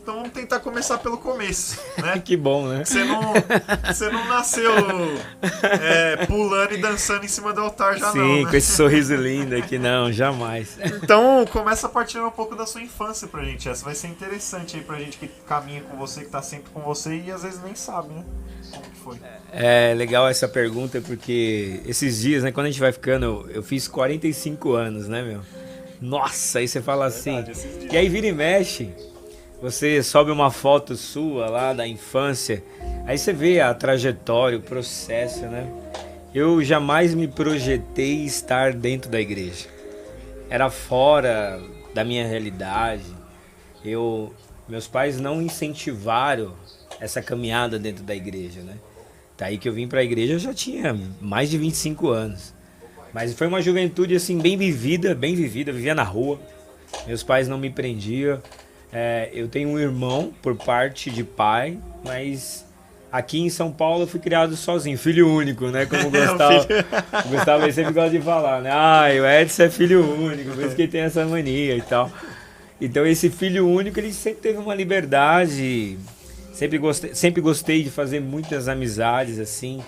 Então vamos tentar começar pelo começo, né? Que bom, né? Você não nasceu pulando e dançando em cima do altar já. Sim, não, né? com esse sorriso lindo aqui, não, jamais. Então começa partilhando um pouco da sua infância pra gente. Essa vai ser interessante aí pra gente que caminha com você, que tá sempre com você e às vezes nem sabe, né? Como que foi? É legal essa pergunta porque esses dias, né, quando a gente vai ficando, eu fiz 45 anos, né, meu? Nossa, aí você fala assim. E aí vira e mexe, você sobe uma foto sua lá da infância, aí você vê a trajetória, o processo, né? Eu jamais me projetei estar dentro da igreja. Era fora da minha realidade. Meus pais não incentivaram essa caminhada dentro da igreja, né? Daí que eu vim para a igreja eu já tinha mais de 25 anos. Mas foi uma juventude assim bem vivida, vivia na rua. Meus pais não me prendiam. Eu tenho um irmão por parte de pai, mas aqui em São Paulo eu fui criado sozinho, filho único, né? Como o Gustavo ele sempre gosta de falar, né? Ah, o Edson é filho único, por isso que ele tem essa mania e tal. Então esse filho único, ele sempre teve uma liberdade, sempre gostei de fazer muitas amizades, assim.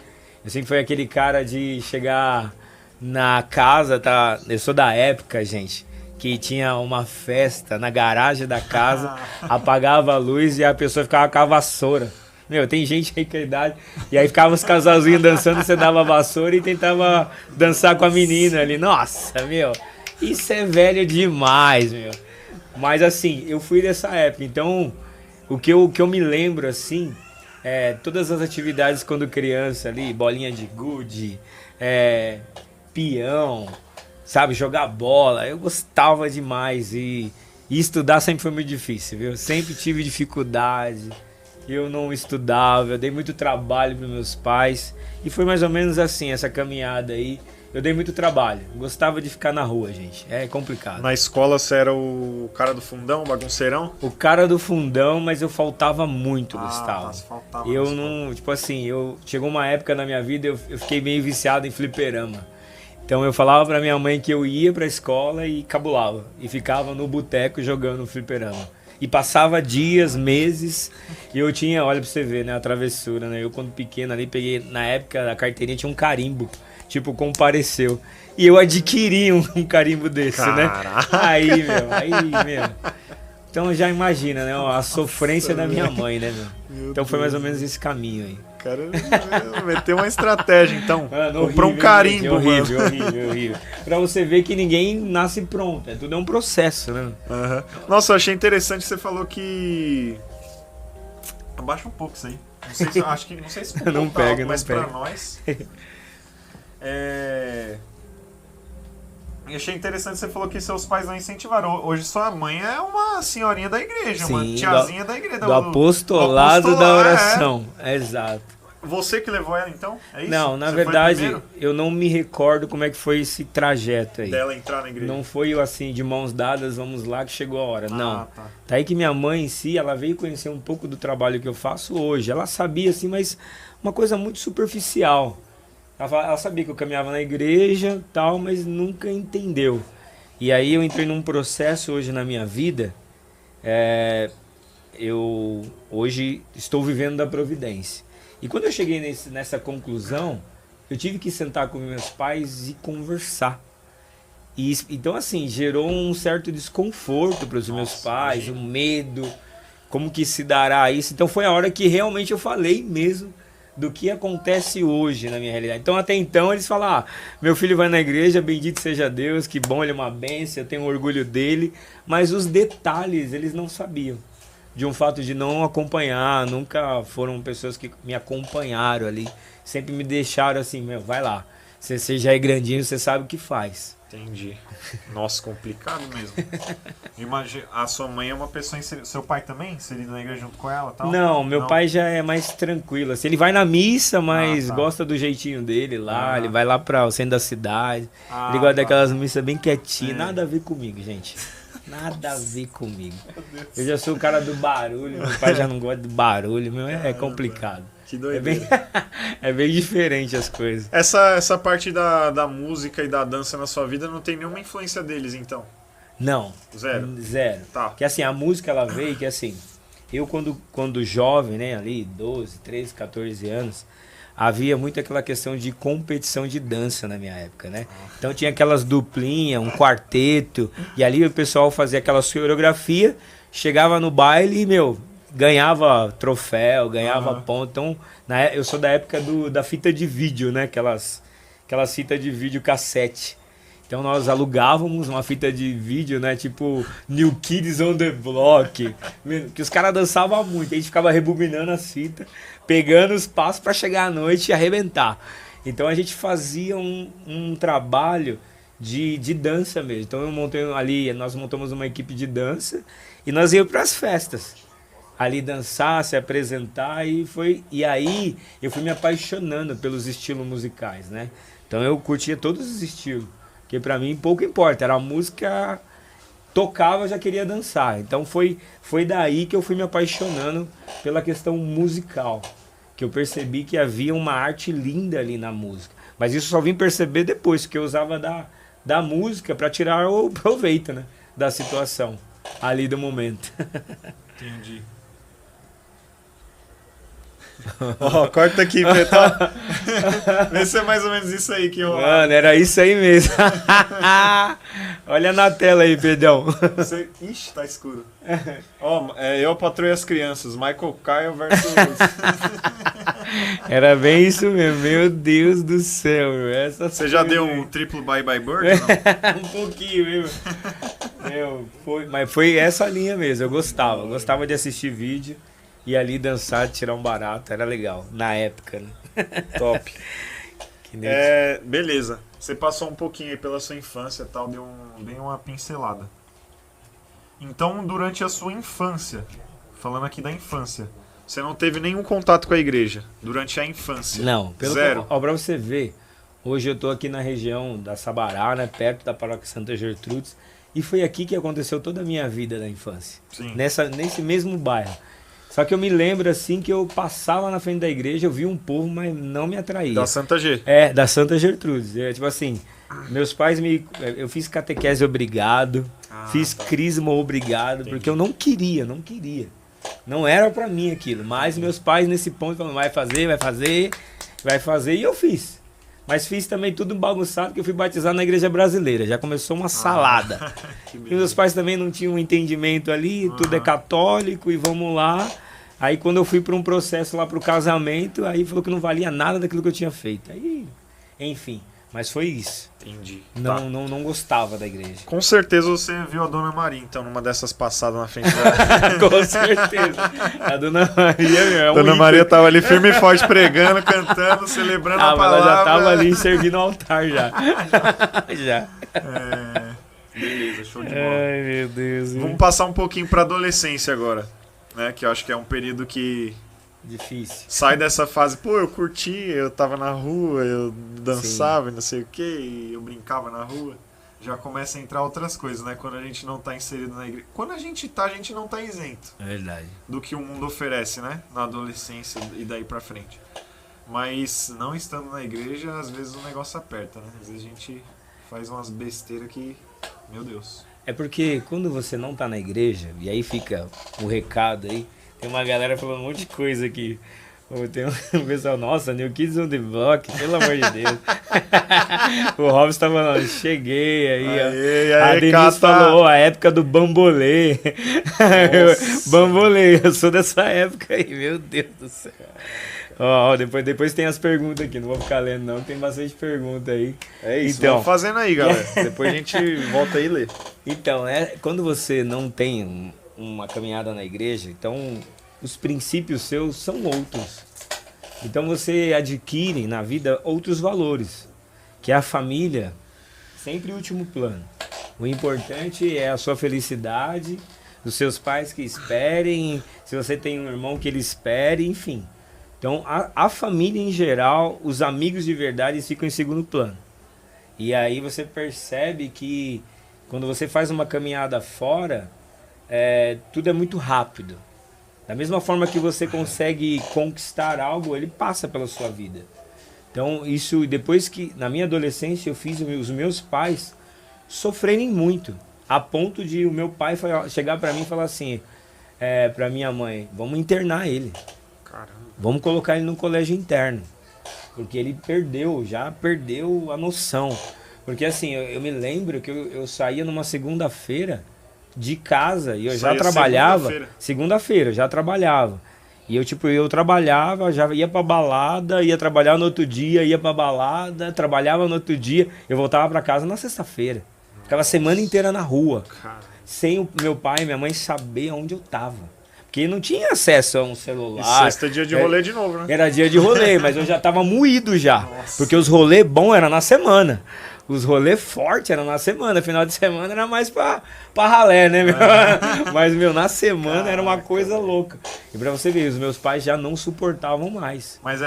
Eu sempre fui aquele cara de chegar na casa, tá? Eu sou da época, gente, que tinha uma festa na garagem da casa, apagava a luz e a pessoa ficava com a vassoura. Meu, tem gente aí com a idade, e aí ficava os casalzinhos dançando, você dava a vassoura e tentava dançar com a menina ali. Nossa, meu, isso é velho demais, meu. Mas assim, eu fui dessa época, então o que eu me lembro assim, todas as atividades quando criança ali, bolinha de gude, peão, sabe, jogar bola, eu gostava demais e estudar sempre foi muito difícil, viu? Sempre tive dificuldade, eu não estudava, eu dei muito trabalho para meus pais e foi mais ou menos assim, essa caminhada aí. Eu dei muito trabalho, gostava de ficar na rua, gente, é complicado. Na escola você era o cara do fundão, o bagunceirão? O cara do fundão, mas eu faltava muito, Gustavo. Faltava eu não, tipo assim, chegou uma época na minha vida, eu fiquei meio viciado em fliperama. Então eu falava pra minha mãe que eu ia pra escola e cabulava. E ficava no boteco jogando fliperama. E passava dias, meses, e eu tinha, olha pra você ver, né, a travessura, né? Eu quando pequeno ali, peguei, na época da carteirinha tinha um carimbo, tipo, compareceu. E eu adquiri um carimbo desse, Caraca. né? Aí, meu. Então já imagina, né, a sofrência da minha mãe, né, meu? Então foi mais ou menos esse caminho aí. Cara, meteu uma estratégia, então. Mano, comprou um carimbo, horrível, horrível. Pra você ver que ninguém nasce pronto, tudo é um processo, né? Uhum. Nossa, eu achei interessante, você falou que... Abaixa um pouco isso aí. Não sei se não pega, mas não pega. Pra nós... Eu achei interessante, você falou que seus pais não incentivaram. Hoje sua mãe é uma senhorinha da igreja, Sim, uma tiazinha da igreja. Do apostolado da oração, exato. Você que levou ela, então? É isso? Não, na você verdade, eu não me recordo como é que foi esse trajeto aí. Dela entrar na igreja? Não foi assim, de mãos dadas, vamos lá que chegou a hora. Não. Tá. Tá aí que minha mãe em si, ela veio conhecer um pouco do trabalho que eu faço hoje. Ela sabia assim, mas uma coisa muito superficial. Ela sabia que eu caminhava na igreja tal, mas nunca entendeu. E aí eu entrei num processo hoje na minha vida. Eu hoje estou vivendo da providência. E quando eu cheguei nessa conclusão, eu tive que sentar com meus pais e conversar. Então assim, gerou um certo desconforto para os meus pais, um medo, como que se dará isso. Então foi a hora que realmente eu falei mesmo do que acontece hoje na minha realidade. Então até então eles falam, meu filho vai na igreja, bendito seja Deus, que bom, ele é uma bênção, eu tenho orgulho dele, mas os detalhes eles não sabiam, de um fato de não acompanhar, nunca foram pessoas que me acompanharam ali, sempre me deixaram assim, vai lá, você já é grandinho, você sabe o que faz. Entendi. Nossa, complicado mesmo. Imagina, a sua mãe é uma pessoa inserida. Seu pai também inserido na igreja junto com ela e tal? Não, meu pai já é mais tranquilo. Assim, ele vai na missa, mas gosta do jeitinho dele lá. Ele vai lá para o centro da cidade. Ele gosta daquelas missas bem quietinhas. Nada a ver comigo, gente. Nada a ver comigo. Eu já sou o cara do barulho. Meu pai já não gosta do barulho. É complicado. Que doideira. É bem diferente as coisas. Essa parte da música e da dança na sua vida não tem nenhuma influência deles, então? Não. Zero? Zero. Tá. Que assim, a música ela veio que assim, eu quando jovem, né, ali 12, 13, 14 anos, havia muito aquela questão de competição de dança na minha época, né? Então tinha aquelas duplinhas, um quarteto, e ali o pessoal fazia aquela coreografia, chegava no baile e, meu, ganhava troféu, ganhava ponto. Então, eu sou da época da fita de vídeo, né? Aquelas fitas de vídeo cassete. Então nós alugávamos uma fita de vídeo, né? Tipo New Kids on the Block, que os caras dançavam muito. A gente ficava rebobinando as fitas, pegando os passos para chegar à noite e arrebentar. Então a gente fazia um trabalho de dança mesmo. Então nós montamos uma equipe de dança e nós íamos para as festas. Ali dançar, se apresentar e aí eu fui me apaixonando pelos estilos musicais, né? Então eu curtia todos os estilos. Porque pra mim pouco importa, era a música, tocava, eu já queria dançar. Então foi daí que eu fui me apaixonando pela questão musical. Que eu percebi que havia uma arte linda ali na música. Mas isso só vim perceber depois, que eu usava da música para tirar o proveito, né, da situação, ali do momento. Entendi. Ó, corta aqui, Petão. Vê se é mais ou menos isso aí que eu... Mano, era isso aí mesmo. Olha na tela aí, Pedrão. Ixi, tá escuro. Ó, eu patroei as crianças. Michael Kyle versus... Era bem isso mesmo. Meu Deus do céu, meu. Você já deu um triplo Bye Bye Bird? Não? Um pouquinho, meu. Mas foi essa linha mesmo. Eu gostava de assistir vídeo. E ali dançar, tirar um barato, era legal, na época, né? Top. Beleza. Você passou um pouquinho aí pela sua infância e tal, deu bem uma pincelada. Então, durante a sua infância, falando aqui da infância, você não teve nenhum contato com a igreja durante a infância? Não. Zero. Ó, pra você ver, hoje eu tô aqui na região da Sabará, né, perto da paróquia Santa Gertrudes, e foi aqui que aconteceu toda a minha vida da infância. Sim. Nesse mesmo bairro. Só que eu me lembro assim que eu passava na frente da igreja, eu vi um povo, mas não me atraía. Da Santa G. Da Santa Gertrudes. Tipo assim, meus pais eu fiz catequese obrigado, fiz crisma obrigado, entendi. Porque eu não queria. Não era pra mim aquilo. Mas meus pais nesse ponto falaram, vai fazer, e eu fiz. Mas fiz também tudo bagunçado, porque eu fui batizado na igreja brasileira. Já começou uma salada. E meus pais também não tinham um entendimento ali, tudo é católico e vamos lá. Aí quando eu fui para um processo lá para o casamento, aí falou que não valia nada daquilo que eu tinha feito. Aí, enfim, mas foi isso. Entendi. Não gostava da igreja. Com certeza você viu a Dona Maria, então, numa dessas passadas na frente dela. Com certeza. A Dona Maria, meu. Dona Maria tava ali firme e forte, pregando, cantando, celebrando a palavra. Ela já tava ali servindo o altar já. Já. Beleza, show de bola. Ai, meu Deus. Vamos passar um pouquinho pra adolescência agora, né? Que eu acho que é um período que... Difícil. Sai dessa fase, pô, eu curti, eu tava na rua, eu dançava e não sei o que, e eu brincava na rua. Já começa a entrar outras coisas, né? Quando a gente não tá inserido na igreja. Quando a gente não tá isento. É verdade. Do que o mundo oferece, né? Na adolescência e daí pra frente. Mas não estando na igreja, às vezes o negócio aperta, né? Às vezes a gente faz umas besteiras que... Meu Deus. É porque quando você não tá na igreja, e aí fica o recado aí, tem uma galera falando um monte de coisa aqui. Tem um pessoal, nossa, New Kids on the Block, pelo amor de Deus. O Robson tá falando, cheguei aí, ó. A Denise falou, a época do bambolê. Bambolê, eu sou dessa época aí, meu Deus do céu. Ó, depois tem as perguntas aqui, não vou ficar lendo não, tem bastante pergunta aí. É isso, então, vamos fazendo aí, galera. Depois a gente volta aí e lê. Então, quando você não tem uma caminhada na igreja, então os princípios seus são outros. Então você adquire na vida outros valores, que é a família, sempre em último plano. O importante é a sua felicidade, os seus pais que esperem, se você tem um irmão que ele espere, enfim. Então a família em geral, os amigos de verdade ficam em segundo plano. E aí você percebe que quando você faz uma caminhada fora, tudo é muito rápido. Da mesma forma que você consegue conquistar algo, ele passa pela sua vida. Então, isso, depois que, na minha adolescência, eu fiz os meus pais sofrerem muito. A ponto de o meu pai chegar para mim e falar assim, pra minha mãe, vamos internar ele. Caramba. Vamos colocar ele no colégio interno. Porque ele já perdeu a noção. Porque assim, eu me lembro que eu saía numa segunda-feira de casa e eu já Saía trabalhava. Segunda-feira, eu já trabalhava. E eu trabalhava, já ia pra balada, ia trabalhar no outro dia, ia pra balada, trabalhava no outro dia, eu voltava pra casa na sexta-feira. Ficava a semana inteira na rua. Cara. Sem o meu pai e minha mãe saber onde eu tava. Porque não tinha acesso a um E celular. sexta é dia de rolê de novo, né? Era dia de rolê, mas eu já tava moído já. Nossa. Porque os rolês bons eram na semana. Os rolês fortes eram na semana. Final de semana era mais pra ralé, né, meu? Mas, meu, na semana era uma coisa louca. E pra você ver, os meus pais já não suportavam mais. Mas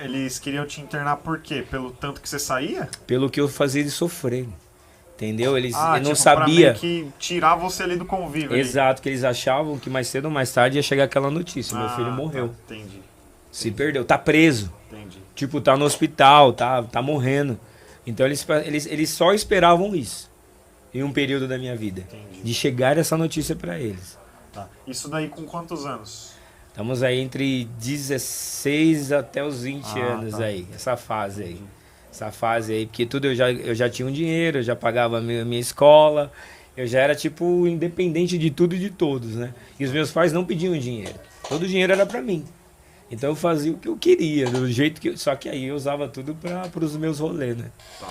eles queriam te internar por quê? Pelo tanto que você saía? Pelo que eu fazia eles sofrerem. Entendeu? Eles não tipo, sabiam. Pra meio que tirar você ali do convívio. Exato, que eles achavam que mais cedo ou mais tarde ia chegar aquela notícia. Meu filho morreu. Tá, entendi. Se perdeu, tá preso. Entendi. Tipo, tá no hospital, tá morrendo. Então eles só esperavam isso. Em um período da minha vida. Entendi. De chegar essa notícia pra eles. Tá. Isso daí com quantos anos? Estamos aí entre 16 até os 20 anos tá. aí. Essa fase aí. Essa fase aí. Porque tudo eu já tinha um dinheiro, eu já pagava a minha escola. Eu já era, tipo, independente de tudo e de todos, né? E os meus pais não pediam dinheiro. Todo o dinheiro era pra mim. Então eu fazia o que eu queria, do jeito que... Só que aí eu usava tudo para os meus rolês, né? Tá.